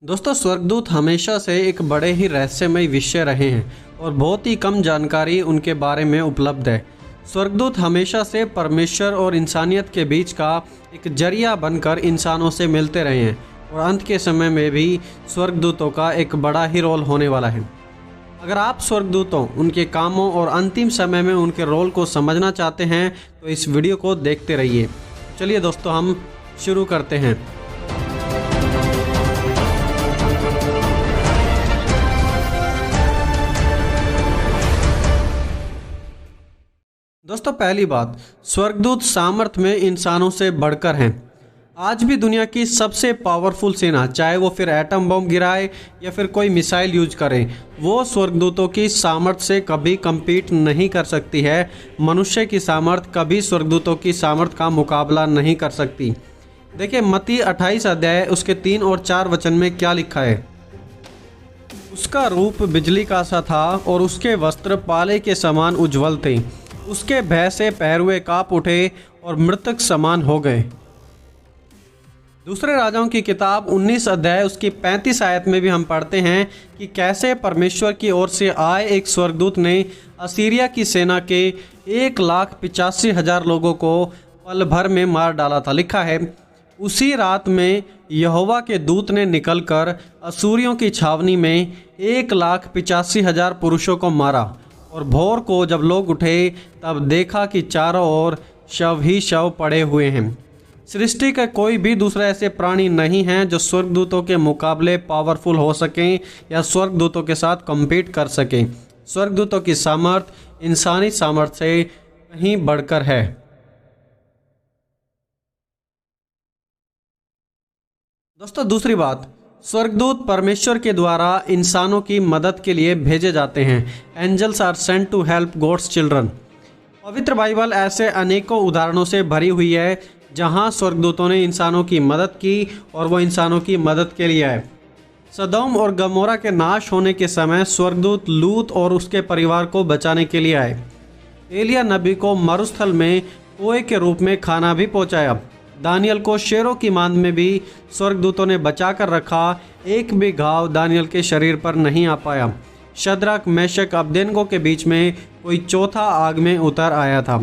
दोस्तों, स्वर्गदूत हमेशा से एक बड़े ही रहस्यमय विषय रहे हैं और बहुत ही कम जानकारी उनके बारे में उपलब्ध है। स्वर्गदूत हमेशा से परमेश्वर और इंसानियत के बीच का एक जरिया बनकर इंसानों से मिलते रहे हैं और अंत के समय में भी स्वर्गदूतों का एक बड़ा ही रोल होने वाला है। अगर आप स्वर्गदूतों, उनके कामों और अंतिम समय में उनके रोल को समझना चाहते हैं तो इस वीडियो को देखते रहिए। चलिए दोस्तों, हम शुरू करते हैं। दोस्तों, पहली बात, स्वर्गदूत सामर्थ्य में इंसानों से बढ़कर हैं। आज भी दुनिया की सबसे पावरफुल सेना, चाहे वो फिर एटम बम गिराए या फिर कोई मिसाइल यूज करे, वो स्वर्गदूतों की सामर्थ्य से कभी कम्पीट नहीं कर सकती है। मनुष्य की सामर्थ्य कभी स्वर्गदूतों की सामर्थ्य का मुकाबला नहीं कर सकती। देखिए, मत्ती 28 अध्याय उसके 3 और 4 वचन में क्या लिखा है। उसका रूप बिजली का सा था और उसके वस्त्र पाले के समान उज्ज्वल थे। उसके भय से पहरुए कांप उठे और मृतक समान हो गए। दूसरे राजाओं की किताब 19 अध्याय उसकी 35 आयत में भी हम पढ़ते हैं कि कैसे परमेश्वर की ओर से आए एक स्वर्गदूत ने असीरिया की सेना के 1,85,000 लोगों को पल भर में मार डाला था। लिखा है, उसी रात में यहोवा के दूत ने निकलकर असूरियों की छावनी में 1,85,000 पुरुषों को मारा। और भोर को जब लोग उठे तब देखा कि चारों ओर शव ही शव पड़े हुए हैं। सृष्टि का कोई भी दूसरा ऐसे प्राणी नहीं है जो स्वर्गदूतों के मुकाबले पावरफुल हो सकें या स्वर्गदूतों के साथ कम्पीट कर सकें। स्वर्गदूतों की सामर्थ्य इंसानी सामर्थ्य से कहीं बढ़कर है। दोस्तों, दूसरी बात, स्वर्गदूत परमेश्वर के द्वारा इंसानों की मदद के लिए भेजे जाते हैं। Angels are sent to help God's children. पवित्र बाइबल ऐसे अनेकों उदाहरणों से भरी हुई है जहां स्वर्गदूतों ने इंसानों की मदद की और वो इंसानों की मदद के लिए आए। सदोम और गमोरा के नाश होने के समय स्वर्गदूत लूत और उसके परिवार को बचाने के लिए आए। एलिया नबी को मरुस्थल में कुएं के रूप में खाना भी पहुंचाया। दानियल को शेरों की मांद में भी स्वर्गदूतों ने बचा कर रखा। एक भी घाव दानियल के शरीर पर नहीं आ पाया। शद्रक, मेशक, अबदेनगो के बीच में कोई चौथा आग में उतर आया था।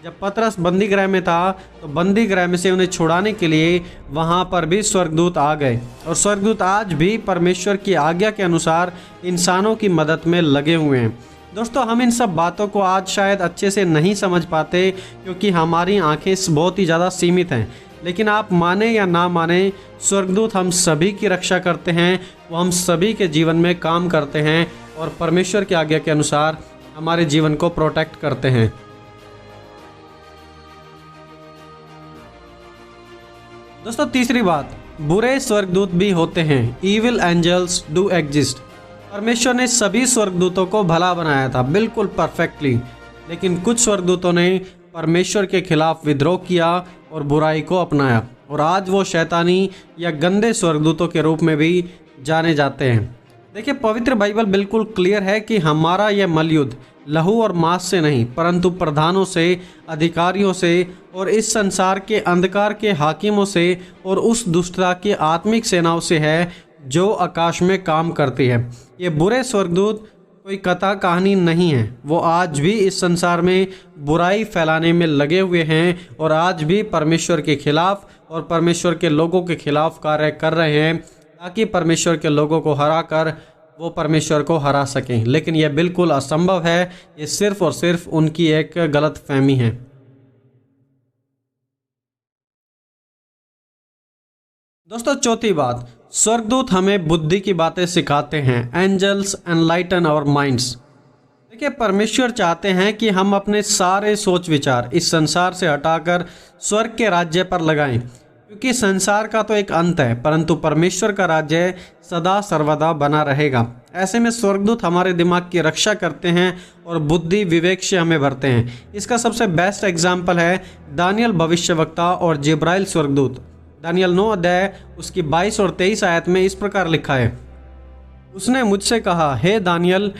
जब पतरस बंदी गृह में था तो बंदी गृह में से उन्हें छुड़ाने के लिए वहां पर भी स्वर्गदूत आ गए। और स्वर्गदूत आज भी परमेश्वर की आज्ञा के अनुसार इंसानों की मदद में लगे हुए हैं। दोस्तों, हम इन सब बातों को आज शायद अच्छे से नहीं समझ पाते क्योंकि हमारी आंखें बहुत ही ज़्यादा सीमित हैं। लेकिन आप माने या ना माने, स्वर्गदूत हम सभी की रक्षा करते हैं। वो हम सभी के जीवन में काम करते हैं और परमेश्वर की आज्ञा के अनुसार हमारे जीवन को प्रोटेक्ट करते हैं। दोस्तों, तीसरी बात, बुरे स्वर्गदूत भी होते हैं। Evil angels do exist. परमेश्वर ने सभी स्वर्गदूतों को भला बनाया था, बिल्कुल परफेक्टली। लेकिन कुछ स्वर्गदूतों ने परमेश्वर के खिलाफ विद्रोह किया और बुराई को अपनाया और आज वो शैतानी या गंदे स्वर्गदूतों के रूप में भी जाने जाते हैं। देखिए, पवित्र बाइबल बिल्कुल क्लियर है कि हमारा यह मलयुद्ध लहू और मांस से नहीं परंतु प्रधानों से, अधिकारियों से और इस संसार के अंधकार के हाकिमों से और उस दुष्टता की आत्मिक सेनाओं से है जो आकाश में काम करती है। ये बुरे स्वर्गदूत कोई कथा कहानी नहीं है। वो आज भी इस संसार में बुराई फैलाने में लगे हुए हैं और आज भी परमेश्वर के खिलाफ और परमेश्वर के लोगों के खिलाफ कार्य कर रहे हैं ताकि परमेश्वर के लोगों को हरा कर वो परमेश्वर को हरा सकें। लेकिन यह बिल्कुल असंभव है। ये सिर्फ और सिर्फ उनकी एक गलत फहमी है। दोस्तों, चौथी बात, स्वर्गदूत हमें बुद्धि की बातें सिखाते हैं। Angels enlighten our minds. देखिए, परमेश्वर चाहते हैं कि हम अपने सारे सोच विचार इस संसार से हटाकर स्वर्ग के राज्य पर लगाएं, क्योंकि संसार का तो एक अंत है परंतु परमेश्वर का राज्य सदा सर्वदा बना रहेगा। ऐसे में स्वर्गदूत हमारे दिमाग की रक्षा करते हैं और बुद्धि विवेक से हमें भरते हैं। इसका सबसे बेस्ट एग्जाम्पल है दानियल भविष्यवक्ता और जिब्राइल स्वर्गदूत। दानियल 9 अध्याय उसकी 22 और 23 आयत में इस प्रकार लिखा है, उसने मुझसे कहा, हे दानियल,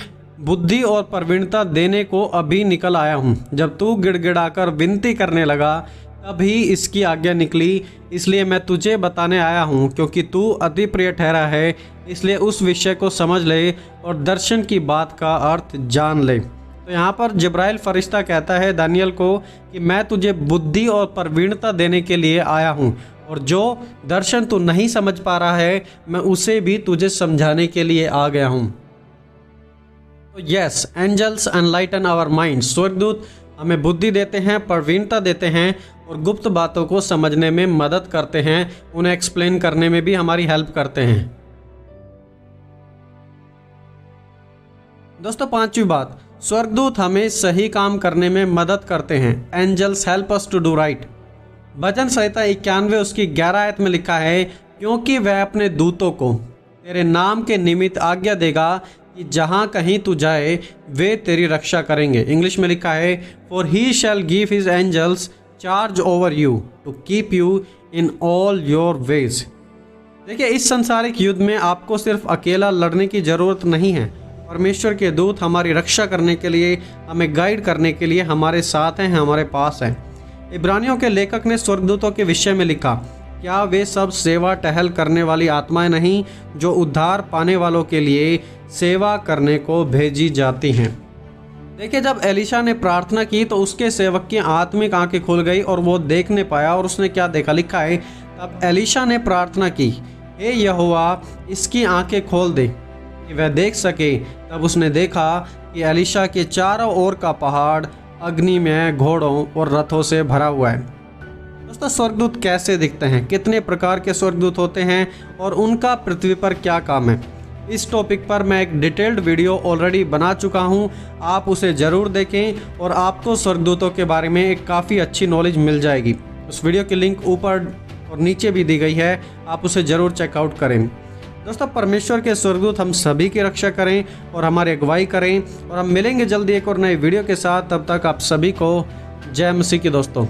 बुद्धि और प्रवीणता देने को अभी निकल आया हूँ। जब तू गिड़गिड़ाकर विनती करने लगा तब ही इसकी आज्ञा निकली, इसलिए मैं तुझे बताने आया हूँ, क्योंकि तू अति प्रिय ठहरा है, इसलिए उस विषय को समझ ले और दर्शन की बात का अर्थ जान ले। तो यहाँ पर जिब्राइल फरिश्ता कहता है दानियल को कि मैं तुझे बुद्धि और प्रवीणता देने के लिए आया हूँ, और जो दर्शन तू नहीं समझ पा रहा है मैं उसे भी तुझे समझाने के लिए आ गया हूँ। तो yes, angels enlighten our mind. स्वर्गदूत हमें बुद्धि देते हैं, प्रवीणता देते हैं और गुप्त बातों को समझने में मदद करते हैं, उन्हें एक्सप्लेन करने में भी हमारी हेल्प करते हैं। दोस्तों, पांचवी बात, स्वर्गदूत हमें सही काम करने में मदद करते हैं। Angels help us to do right. भजन संहिता 91 उसकी 11 आयत में लिखा है, क्योंकि वह अपने दूतों को तेरे नाम के निमित्त आज्ञा देगा कि जहाँ कहीं तू जाए वे तेरी रक्षा करेंगे। इंग्लिश में लिखा है, for he shall give his angels charge over you to keep you in all your ways. देखिए, इस संसारिक युद्ध में आपको सिर्फ अकेला लड़ने की ज़रूरत नहीं है। परमेश्वर के दूत हमारी रक्षा करने के लिए, हमें गाइड करने के लिए हमारे साथ हैं, हमारे पास हैं। इब्रानियों के लेखक ने स्वर्गदूतों के विषय में लिखा, क्या वे सब सेवा टहल करने वाली आत्माएं नहीं जो उद्धार पाने वालों के लिए सेवा करने को भेजी जाती हैं। देखिए, जब एलिशा ने प्रार्थना की तो उसके सेवक की आत्मिक आंखें खुल गई और वो देखने पाया। और उसने क्या देखा? लिखा है, तब एलिशा ने प्रार्थना की, हे यहोवा, इसकी आंखें खोल दे कि वह देख सके। तब उसने देखा कि एलिशा के चारों ओर का पहाड़ अग्नि में घोड़ों और रथों से भरा हुआ है। दोस्तों, स्वर्गदूत कैसे दिखते हैं, कितने प्रकार के स्वर्गदूत होते हैं और उनका पृथ्वी पर क्या काम है, इस टॉपिक पर मैं एक डिटेल्ड वीडियो ऑलरेडी बना चुका हूं। आप उसे ज़रूर देखें और आपको स्वर्गदूतों के बारे में एक काफ़ी अच्छी नॉलेज मिल जाएगी। उस वीडियो की लिंक ऊपर और नीचे भी दी गई है, आप उसे ज़रूर चेकआउट करें। दोस्तों, परमेश्वर के स्वर्गदूत हम सभी की रक्षा करें और हमारी अगुवाई करें, और हम मिलेंगे जल्दी एक और नए वीडियो के साथ। तब तक आप सभी को जय मसीह की दोस्तों।